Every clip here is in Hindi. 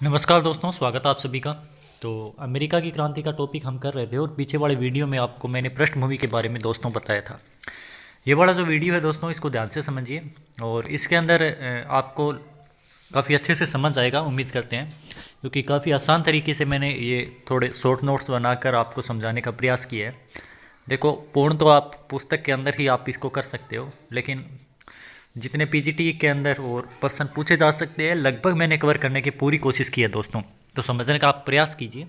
नमस्कार दोस्तों, स्वागत है आप सभी का। तो अमेरिका की क्रांति का टॉपिक हम कर रहे थे और पीछे वाले वीडियो में आपको मैंने पृष्ठभूमि के बारे में दोस्तों बताया था। ये वाला जो वीडियो है दोस्तों, इसको ध्यान से समझिए और इसके अंदर आपको काफ़ी अच्छे से समझ आएगा, उम्मीद करते हैं, क्योंकि काफ़ी आसान तरीके से मैंने ये थोड़े शॉर्ट नोट्स बनाकर आपको समझाने का प्रयास किया है। देखो, पूर्ण तो आप पुस्तक के अंदर ही आप इसको कर सकते हो, लेकिन जितने पीजीटी के अंदर और प्रश्न पूछे जा सकते हैं लगभग मैंने कवर करने की पूरी कोशिश की है दोस्तों। तो समझने का आप प्रयास कीजिए।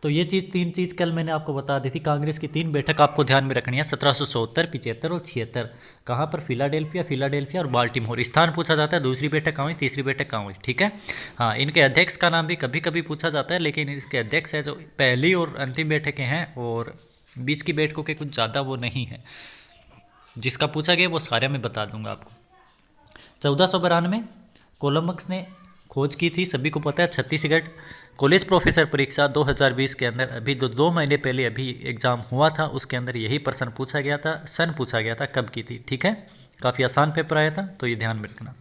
तो ये तीन चीज़ कल मैंने आपको बता दी थी। कांग्रेस की 3 बैठक आपको ध्यान में रखनी है, 1774, 75 और 76। कहाँ पर? फिलाडेल्फिया और बाल्टीमोर। स्थान पूछा जाता है, दूसरी बैठक कहाँ हुई, तीसरी बैठक कहाँ हुई, ठीक है। हाँ, इनके अध्यक्ष का नाम भी कभी कभी पूछा जाता है, लेकिन इसके अध्यक्ष है जो पहली और अंतिम बैठकें हैं, और बीच की बैठकों के कुछ ज़्यादा वो नहीं है। जिसका पूछा गया वो सारे मैं बता दूंगा आपको। 1492 कोलंबस ने खोज की थी, सभी को पता है। छत्तीसगढ़ कॉलेज प्रोफेसर परीक्षा 2020 के अंदर अभी 2 महीने पहले अभी एग्ज़ाम हुआ था, उसके अंदर यही प्रश्न पूछा गया था, सन पूछा गया था, कब की थी, ठीक है। काफ़ी आसान पेपर आया था, तो ये ध्यान में रखना।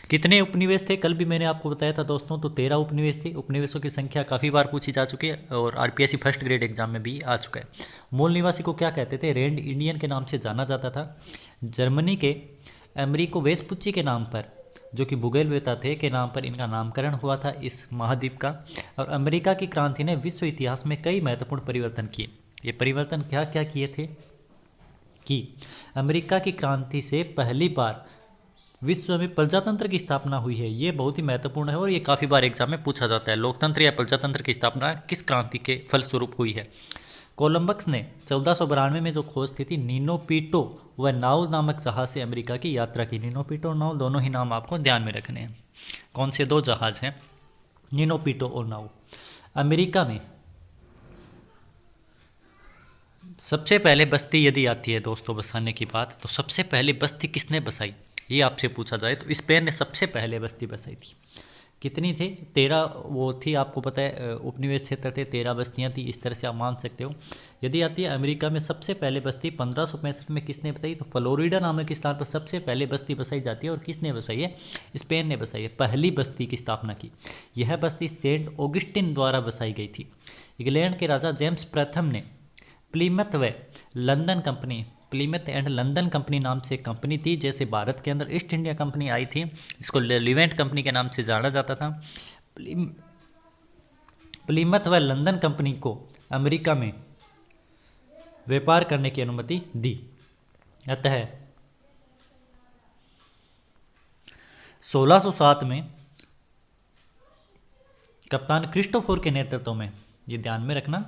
कितने उपनिवेश थे कल भी मैंने आपको बताया था दोस्तों, तो 13 उपनिवेश थे। उपनिवेशों की संख्या काफ़ी बार पूछी जा चुकी है और आरपीएससी फर्स्ट ग्रेड एग्जाम में भी आ चुका है। मूल निवासी को क्या कहते थे? रेड इंडियन के नाम से जाना जाता था। जर्मनी के अमेरिको वेस्पुच्ची के नाम पर, जो कि भूगोलवेत्ता थे, के नाम पर इनका नामकरण हुआ था इस महाद्वीप का। और अमेरिका की क्रांति ने विश्व इतिहास में कई महत्वपूर्ण परिवर्तन किए। ये परिवर्तन क्या क्या किए थे कि अमेरिका की क्रांति से पहली बार विश्व में प्रजातंत्र की स्थापना हुई है। ये बहुत ही महत्वपूर्ण है और ये काफ़ी बार एग्जाम में पूछा जाता है। लोकतंत्र या प्रजातंत्र की स्थापना किस क्रांति के फलस्वरूप हुई है? कोलंबस ने 1492 में जो खोज की थी, नीनो पीटो व नाउ नामक जहाज से अमेरिका की यात्रा की। नीनो पीटो और नाउ दोनों ही नाम आपको ध्यान में रखने हैं। कौन से 2 जहाज हैं? नीनो पीटो और नाउ। अमेरिका में सबसे पहले बस्ती यदि आती है दोस्तों बसाने की बात, तो सबसे पहले बस्ती किसने बसाई, ये आपसे पूछा जाए तो स्पेन ने सबसे पहले बस्ती बसाई थी। कितनी थी? 13 वो थी, आपको पता है उपनिवेश क्षेत्र थे, 13 बस्तियां थी, इस तरह से आप मान सकते हो। यदि आती है अमेरिका में सबसे पहले बस्ती 1565 में किसने बसाई, तो फ्लोरिडा नामक स्थान पर सबसे पहले बस्ती बसाई जाती है। और किसने बसाई है? स्पेन ने बसाई है, पहली बस्ती की स्थापना की। यह बस्ती सेंट ऑगस्टिन द्वारा बसाई गई थी। इंग्लैंड के राजा जेम्स प्रथम ने प्लीमथ व London company, Plymouth and London company नाम से कंपनी थी। जैसे भारत के अंदर ईस्ट इंडिया कंपनी आई थी, इसको लिवेंट कंपनी के नाम से जाना जाता था। प्लीमथ व लंदन कंपनी को अमेरिका में व्यापार करने की अनुमति दी। अतः 1607 में कप्तान क्रिस्टोफर के नेतृत्व में, ये ध्यान में रखना,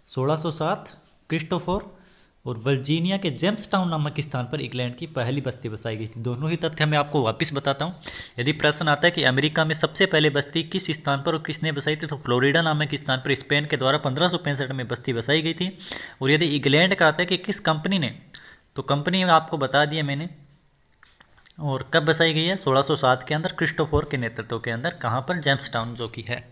1607 क्रिस्टोफर और वर्जीनिया के जेम्स टाउन नामक स्थान पर इंग्लैंड की पहली बस्ती बसाई गई थी। दोनों ही तथ्य मैं आपको वापस बताता हूँ। यदि प्रश्न आता है कि अमेरिका में सबसे पहले बस्ती किस स्थान पर और किसने बसाई थी, तो फ्लोरिडा नामक स्थान पर स्पेन के द्वारा 1565 में बस्ती बसाई गई थी। और यदि इंग्लैंड का आता है कि किस कंपनी ने, तो कंपनी आपको बता दिया मैंने, और कब बसाई गई है? 1607 के अंदर क्रिस्टोफर के नेतृत्व के अंदर। कहाँ पर? जेम्स टाउन, जो कि है।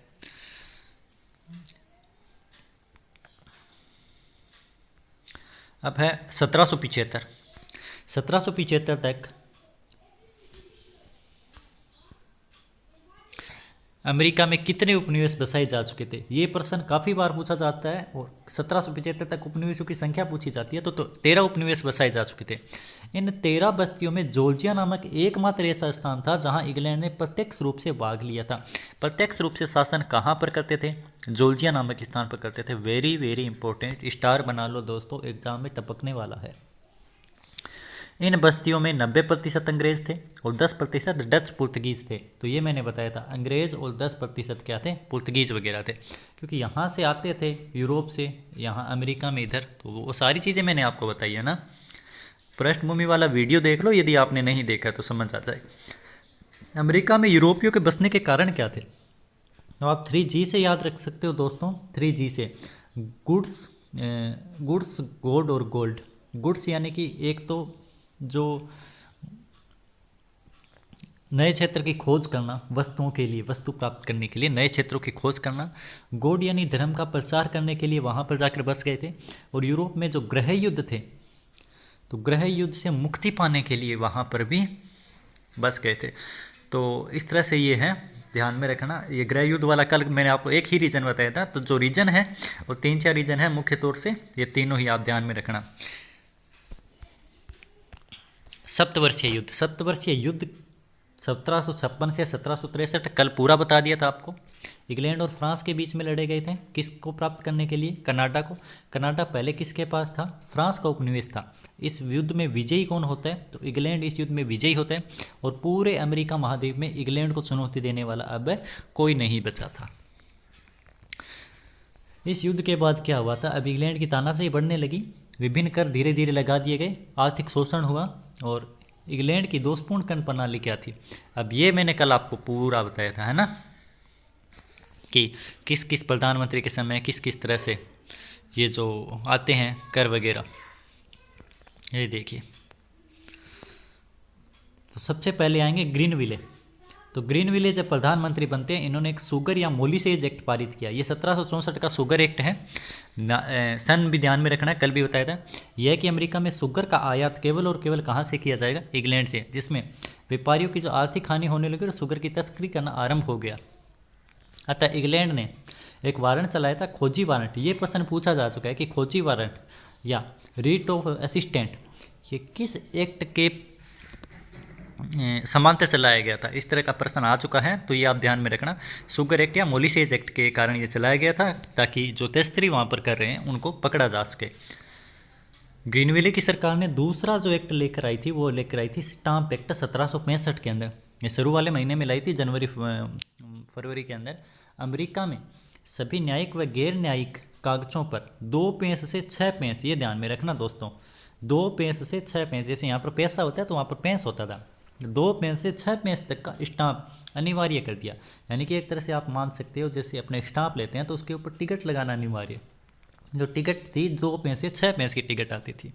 अब है 1775। 1775 तक अमेरिका में कितने उपनिवेश बसाए जा चुके थे? ये प्रश्न काफ़ी बार पूछा जाता है और 1775 तक उपनिवेशों की संख्या पूछी जाती है, तो 13 उपनिवेश बसाए जा चुके थे। इन 13 बस्तियों में जॉर्जिया नामक एकमात्र ऐसा स्थान था जहां इंग्लैंड ने प्रत्यक्ष रूप से भाग लिया था। प्रत्यक्ष रूप से शासन कहाँ पर करते थे? जॉर्जिया नामक स्थान पर करते थे। वेरी वेरी इंपॉर्टेंट, स्टार बना लो दोस्तों, एग्जाम में टपकने वाला है। इन बस्तियों में 90% अंग्रेज थे और 10% डच पुर्तगीज थे। तो ये मैंने बताया था, अंग्रेज और 10% क्या थे? पुर्तगीज वगैरह थे, क्योंकि यहाँ से आते थे यूरोप से, यहाँ अमेरिका में इधर, तो वो सारी चीज़ें मैंने आपको बताई है ना। पृष्ठभूमि वाला वीडियो देख लो, यदि आपने नहीं देखा तो समझ आ जाए। अमेरिका में यूरोपियों के बसने के कारण क्या थे? तो आप 3G से याद रख सकते हो दोस्तों। 3G से गुड्स, गुड्स, गोड और गोल्ड। गुड्स यानी कि एक तो जो नए क्षेत्र की खोज करना, वस्तुओं के लिए, वस्तु प्राप्त करने के लिए नए क्षेत्रों की खोज करना। गोड यानी धर्म का प्रचार करने के लिए वहाँ पर जाकर बस गए थे। और यूरोप में जो गृह युद्ध थे, तो गृह युद्ध से मुक्ति पाने के लिए वहाँ पर भी बस गए थे। तो इस तरह से ये है। ध्यान में रखना। ये गृह युद्ध वाला कल मैंने आपको एक ही रीजन बताया था, तो जो रीजन है वो 3-4 रीजन है मुख्य तौर से, ये तीनों ही आप ध्यान में रखना। सप्तवर्षीय युद्ध, सप्तवर्षीय युद्ध 1756 से 1763 कल पूरा बता दिया था आपको। इंग्लैंड और फ्रांस के बीच में लड़े गए थे, किसको प्राप्त करने के लिए? कनाडा को। कनाडा पहले किसके पास था? फ्रांस का उपनिवेश था। इस युद्ध में विजयी कौन होता है? तो इंग्लैंड इस युद्ध में विजयी होता है, और पूरे अमेरिका महाद्वीप में इंग्लैंड को चुनौती देने वाला अब कोई नहीं बचा था। इस युद्ध के बाद क्या हुआ था? अब इंग्लैंड की तानाशाही बढ़ने लगी, विभिन्न कर धीरे धीरे लगा दिए गए, आर्थिक शोषण हुआ, और इंग्लैंड की दोषपूर्ण कर प्रणाली क्या थी? अब ये मैंने कल आपको पूरा बताया था, है ना, कि किस किस प्रधानमंत्री के समय किस किस तरह से ये जो आते हैं कर वगैरह। ये देखिए, तो सबसे पहले आएंगे ग्रीनविले। तो ग्रीनविले जब प्रधानमंत्री बनते हैं, इन्होंने एक शुगर या मोलिसेज एक्ट पारित किया। ये 1764 का शुगर एक्ट है, सन भी ध्यान में रखना है, कल भी बताया था। यह कि अमेरिका में शुगर का आयात केवल और केवल कहाँ से किया जाएगा? इंग्लैंड से, जिसमें व्यापारियों की जो आर्थिक हानि होने लगी और शुगर की तस्करी करना आरंभ हो गया। अतः इंग्लैंड ने एक वारंट चलाया था, खोजी वारंट। ये प्रश्न पूछा जा चुका है कि खोजी वारंट या रीट ऑफ असिस्टेंट ये किस एक्ट के समांतर चलाया गया था? इस तरह का प्रश्न आ चुका है, तो ये आप ध्यान में रखना। शुगर एक्ट या मोलिसेज एक्ट के कारण ये चलाया गया था, ताकि जो तस्करी वहाँ पर कर रहे हैं उनको पकड़ा जा सके। ग्रीनविले की सरकार ने दूसरा जो एक्ट लेकर आई थी, वो लेकर आई थी स्टाम्प एक्ट 1765 के अंदर। ये शुरू वाले महीने में लाई थी, जनवरी फरवरी के अंदर। अमेरिका में सभी न्यायिक व गैर न्यायिक कागजों पर 2 पैसे से 6 पैसे, ये ध्यान में रखना दोस्तों, 2 पैसे से 6 पैसे, जैसे यहाँ पर पैसा होता है तो वहाँ पर पैंस होता था, 2 पैसे से 6 पैसे तक का स्टाम्प अनिवार्य कर दिया। यानी कि एक तरह से आप मान सकते हो, जैसे अपने स्टाम्प लेते हैं तो उसके ऊपर टिकट लगाना अनिवार्य। जो टिकट थी 2 पैसे 6 पैसे की टिकट आती थी।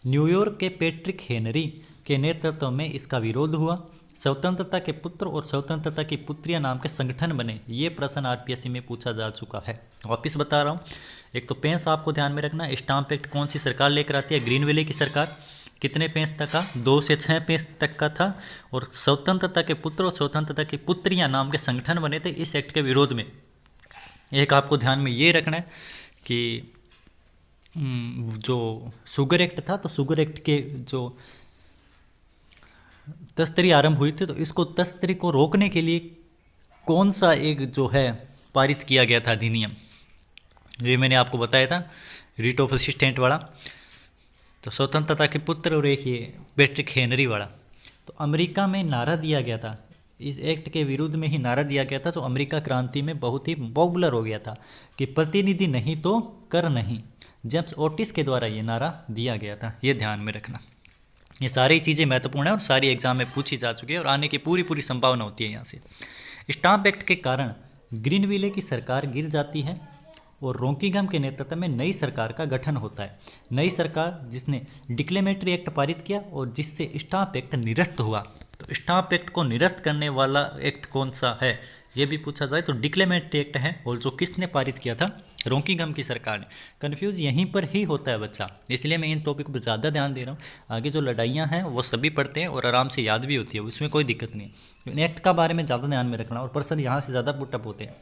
न्यूयॉर्क के पैट्रिक हेनरी के नेतृत्व में इसका विरोध हुआ। स्वतंत्रता के पुत्र और स्वतंत्रता की पुत्रियां नाम के संगठन बने। ये प्रश्न आरपीएससी में पूछा जा चुका है, वापिस बता रहा हूँ। एक तो पेंस आपको ध्यान में रखना। स्टाम्प एक्ट कौन सी सरकार लेकर आती है? ग्रीनविले की सरकार। कितने पेंस तक का? 2 से 6 पेंस तक का था। और स्वतंत्रता के पुत्र और स्वतंत्रता की पुत्रियां नाम के संगठन बने थे इस एक्ट के विरोध में। एक आपको ध्यान में ये रखना है कि जो शुगर एक्ट था, तो शुगर एक्ट के जो तस्करी आरंभ हुई थी, तो इसको तस्करी को रोकने के लिए कौन सा एक जो है पारित किया गया था अधिनियम? ये मैंने आपको बताया था, रीट ऑफ असिस्टेंट वाला। तो स्वतंत्रता के पुत्र और एक ये पैट्रिक हेनरी वाला। तो अमेरिका में नारा दिया गया था, इस एक्ट के विरुद्ध में ही नारा दिया गया था, जो अमेरिका क्रांति में बहुत ही पॉपुलर हो गया था कि प्रतिनिधि नहीं तो कर नहीं। जेम्स ओटिस के द्वारा ये नारा दिया गया था, ये ध्यान में रखना। ये सारी चीज़ें महत्वपूर्ण है और सारी एग्जाम में पूछी जा चुकी है और आने की पूरी संभावना होती है यहाँ से। स्टाम्प एक्ट के कारण ग्रीनविले की सरकार गिर जाती है और रोकिंघम के नेतृत्व में नई सरकार का गठन होता है। नई सरकार जिसने डिक्लेमेटरी एक्ट पारित किया और जिससे स्टाम्प एक्ट निरस्त हुआ। तो स्टाम्प एक्ट को निरस्त करने वाला एक्ट कौन सा है, ये भी पूछा जाए तो डिक्लेमेटरी एक्ट है, और जो किसने पारित किया था? रोकिंघम की सरकार ने। कन्फ्यूज़ यहीं पर ही होता है बच्चा, इसलिए मैं इन टॉपिक पर ज़्यादा ध्यान दे रहा हूँ। आगे जो लड़ाइयाँ हैं वो सभी पढ़ते हैं और आराम से याद भी होती है, उसमें कोई दिक्कत नहीं है। एक्ट का बारे में ज़्यादा ध्यान में रखना, और पर्सन यहाँ से ज़्यादा पुटअप होते हैं।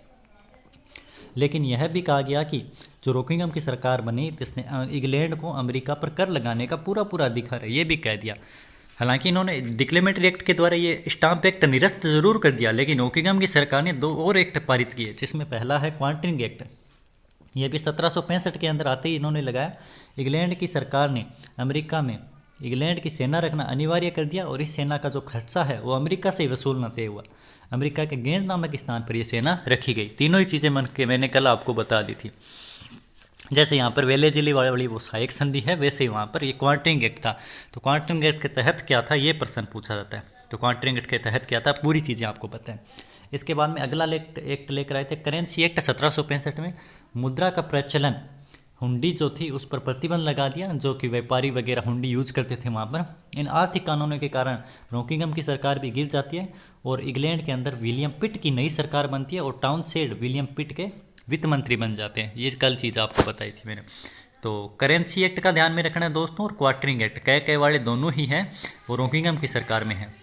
लेकिन यह भी कहा गया कि जो रोकिंघम की सरकार बनी, जिसने इंग्लैंड को अमेरिका पर कर लगाने का पूरा अधिकार है, ये भी कह दिया। हालांकि इन्होंने डिक्लेमेटरी एक्ट के द्वारा ये स्टाम्प एक्ट निरस्त जरूर कर दिया, लेकिन रोकिंघम की सरकार ने 2 और एक्ट पारित किए, जिसमें पहला है क्वार्टरिंग एक्ट। यह भी 1765 के अंदर आते ही इन्होंने लगाया। इंग्लैंड की सरकार ने अमेरिका में इंग्लैंड की सेना रखना अनिवार्य कर दिया, और इस सेना का जो खर्चा है वो अमेरिका से ही वसूलना तय हुआ। अमेरिका के गेंज नामक स्थान पर यह सेना रखी गई। तीनों ही चीज़ें मैंने कल आपको बता दी थी। जैसे यहाँ पर वेलेजिली वाली वो सहायक संधि है, वैसे ही वहाँ पर ये क्वार्टरिंग एक्ट था। तो क्वार्टरिंग एक्ट के तहत क्या था, ये प्रश्न पूछा जाता है। तो क्वार्टरिंग एक्ट के तहत क्या था, पूरी चीज़ें आपको पता है। इसके बाद में अगला एक्ट लेकर आए थे करेंसी एक्ट 1765 में। मुद्रा का प्रचलन, हुंडी जो थी उस पर प्रतिबंध लगा दिया, जो कि व्यापारी वगैरह हुंडी यूज करते थे वहाँ पर। इन आर्थिक कानूनों के कारण रोकिंघम की सरकार भी गिर जाती है, और इंग्लैंड के अंदर विलियम पिट की नई सरकार बनती है, और टाउनशेंड विलियम पिट के वित्त मंत्री बन जाते हैं। ये कल चीज़ आपको बताई थी मैंने। तो करेंसी एक्ट का ध्यान में रखना है दोस्तों, और क्वार्टरिंग एक्ट कह वाले दोनों ही हैं, वो रोकिंघम की सरकार में है।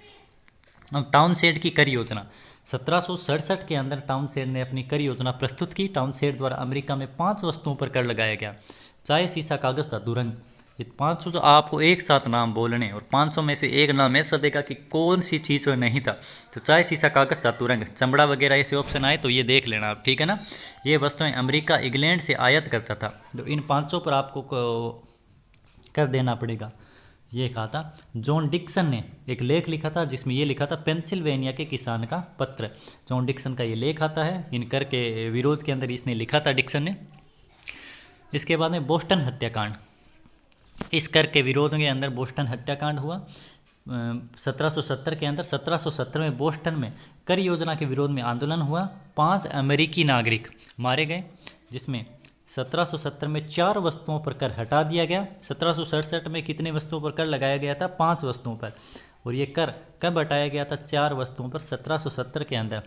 अब टाउनशेंड की कर योजना 1767 के अंदर टाउनशेंड ने अपनी कर योजना प्रस्तुत की। टाउनशेंड द्वारा अमेरिका में 5 वस्तुओं पर कर लगाया गया। चाय, शीशा, कागज़, धातु, रंग। ये 500 तो आपको एक साथ नाम बोलने, और 500 में से एक नाम ऐसा देगा कि कौन सी चीज़ नहीं था। तो चाय, शीशा, कागज़, धातु, रंग, चमड़ा वगैरह ऐसे ऑप्शन आए तो ये देख लेना आप, ठीक है ना। ये वस्तुएं अमेरिका इंग्लैंड से आयात करता था। तो इन 500 पर आपको कर देना पड़ेगा। ये कहा था। जॉन डिक्सन ने एक लेख लिखा था जिसमें ये लिखा था पेंसिल्वेनिया के किसान का पत्र। जॉन डिक्सन का ये लेख आता है, इन कर के विरोध के अंदर इसने लिखा था डिक्सन ने। इसके बाद में बोस्टन हत्याकांड, इस कर के विरोध के अंदर बोस्टन हत्याकांड हुआ 1770 के अंदर। 1770 में बोस्टन में कर योजना के विरोध में आंदोलन हुआ। 5 अमेरिकी नागरिक मारे गए, जिसमें 1770 में 4 वस्तुओं पर कर हटा दिया गया। 1767 में कितने वस्तुओं पर कर लगाया गया था? 5 वस्तुओं पर। और ये कर कब हटाया गया था? 4 वस्तुओं पर 1770 के अंदर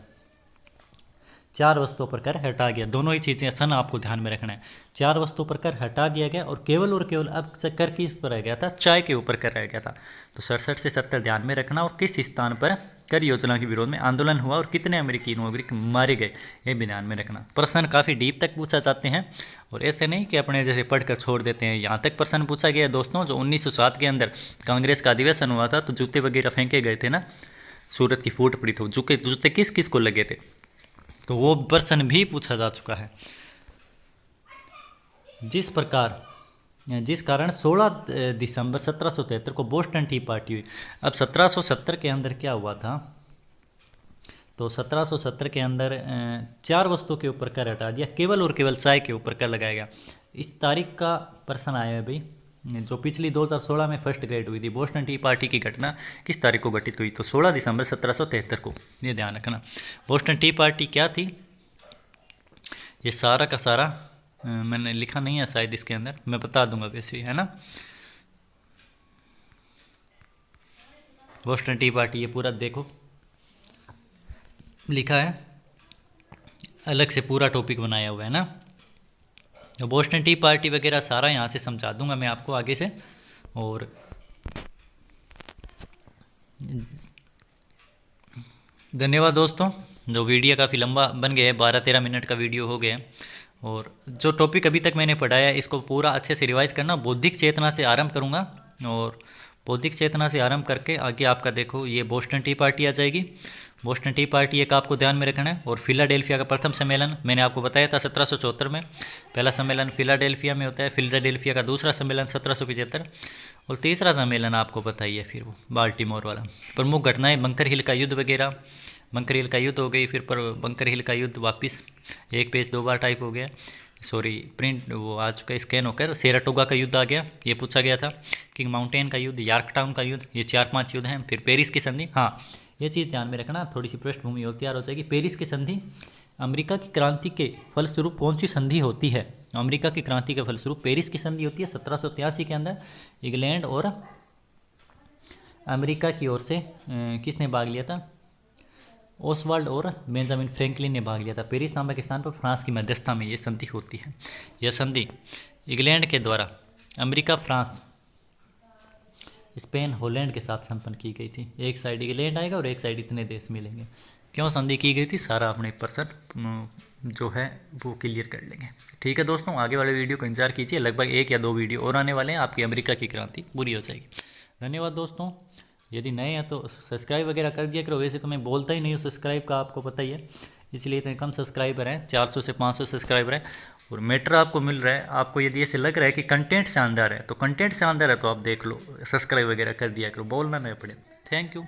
4 वस्तुओं पर कर हटा गया। दोनों ही चीज़ें सन आपको ध्यान में रखना है। 4 वस्तुओं पर कर हटा दिया गया और केवल अब कर किस पर रह गया था? चाय के ऊपर कर रह गया था। तो 67 से 70 ध्यान में रखना। और किस स्थान पर कर योजना के विरोध में आंदोलन हुआ और कितने अमेरिकी नागरिक मारे गए, ये भी ध्यान में रखना। प्रश्न काफ़ी डीप तक पूछा जाते हैं और ऐसे नहीं कि अपने जैसे पढ़कर छोड़ देते हैं। यहाँ तक प्रश्न पूछा गया दोस्तों, जो 1907 के अंदर कांग्रेस का अधिवेशन हुआ था तो जूते वगैरह फेंके गए थे ना, सूरत की फूट पड़ी, तो जूते किस किस को लगे थे, तो वो प्रश्न भी पूछा जा चुका है। जिस कारण 16 दिसंबर 1773 को बोस्टन टी पार्टी हुई। अब 1770 के अंदर क्या हुआ था? तो 1770 के अंदर 4 वस्तुओं के ऊपर कर हटा दिया, केवल और केवल चाय के ऊपर कर लगाया गया। इस तारीख का प्रश्न आया है भाई, जो पिछली 2016 में फर्स्ट ग्रेड हुई थी। बोस्टन टी पार्टी की घटना किस तारीख को घटित हुई? तो 16 दिसंबर 1773 को, ये ध्यान रखना। बोस्टन टी पार्टी क्या थी? ये सारा का सारा मैंने लिखा नहीं है शायद इसके अंदर, मैं बता दूंगा वैसे ही, है ना। बोस्टन टी पार्टी ये पूरा देखो लिखा है, अलग से पूरा टॉपिक बनाया हुआ है ना। तो बोस्टन टी पार्टी वगैरह सारा यहाँ से समझा दूंगा मैं आपको आगे से। और धन्यवाद दोस्तों, जो वीडियो काफ़ी लंबा बन गया है, 12-13 मिनट का वीडियो हो गया है। और जो टॉपिक अभी तक मैंने पढ़ाया है इसको पूरा अच्छे से रिवाइज करना। बौद्धिक चेतना से आरंभ करूँगा और बौद्धिक चेतना से आरंभ करके आगे आपका देखो ये बोस्टन टी पार्टी आ जाएगी। बोस्टन टी पार्टी एक आपको ध्यान में रखना है। और फिलाडेल्फिया का प्रथम सम्मेलन मैंने आपको बताया था 1774 में, पहला सम्मेलन फिलाडेल्फिया में होता है। फिलाडेल्फिया का दूसरा सम्मेलन 1775 और तीसरा सम्मेलन आपको पता ही है फिर वो बाल्टीमोर वाला। प्रमुख घटनाएं बंकर हिल का युद्ध वगैरह, बंकर हिल का युद्ध हो गई, फिर पर बंकर हिल का युद्ध वापस एक पेज 2 बार टाइप हो गया, सॉरी प्रिंट वो आ चुका है स्कैन होकर। सेराटोगा का युद्ध आ गया, ये पूछा गया था। किंग माउंटेन का युद्ध, यॉर्कटाउन का युद्ध, ये 4-5 युद्ध हैं। फिर पेरिस की संधि, हाँ ये चीज़ ध्यान में रखना, थोड़ी सी पृष्ठभूमि और तैयार हो जाएगी। पेरिस की संधि अमेरिका की क्रांति के फलस्वरूप कौन सी संधि होती है? अमेरिका की क्रांति के फलस्वरूप पेरिस की संधि होती है 1783 के अंदर। इंग्लैंड और अमेरिका की ओर से किसने भाग लिया था? ओसवाल्ड और बेंजामिन फ्रैंकलिन ने भाग लिया था। पेरिस नामक स्थान पर फ्रांस की मध्यस्थता में ये संधि होती है। यह संधि इंग्लैंड के द्वारा अमेरिका, फ्रांस, स्पेन, हॉलैंड के साथ संपन्न की गई थी। एक साइड इंग्लैंड आएगा और एक साइड इतने देश मिलेंगे। क्यों संधि की गई थी सारा अपने पर्सन जो है वो क्लियर कर लेंगे। ठीक है दोस्तों, आगे वाले वीडियो को इंतजार कीजिए, लगभग 1 या 2 वीडियो और आने वाले हैं, आपकी अमेरिका की क्रांति पूरी हो जाएगी। धन्यवाद दोस्तों, यदि नए हैं तो सब्सक्राइब वगैरह कर दिया करो। वैसे तो मैं बोलता ही नहीं हूँ सब्सक्राइब का, आपको पता ही है, इसलिए इतने कम सब्सक्राइबर हैं, 400 से 500 सब्सक्राइबर हैं। और मैटर आपको मिल रहा है, आपको यदि ऐसे लग रहा है कि कंटेंट शानदार है तो कंटेंट शानदार है तो आप देख लो, सब्सक्राइब वगैरह कर दिया करो, बोलना नहीं पड़े। Thank you.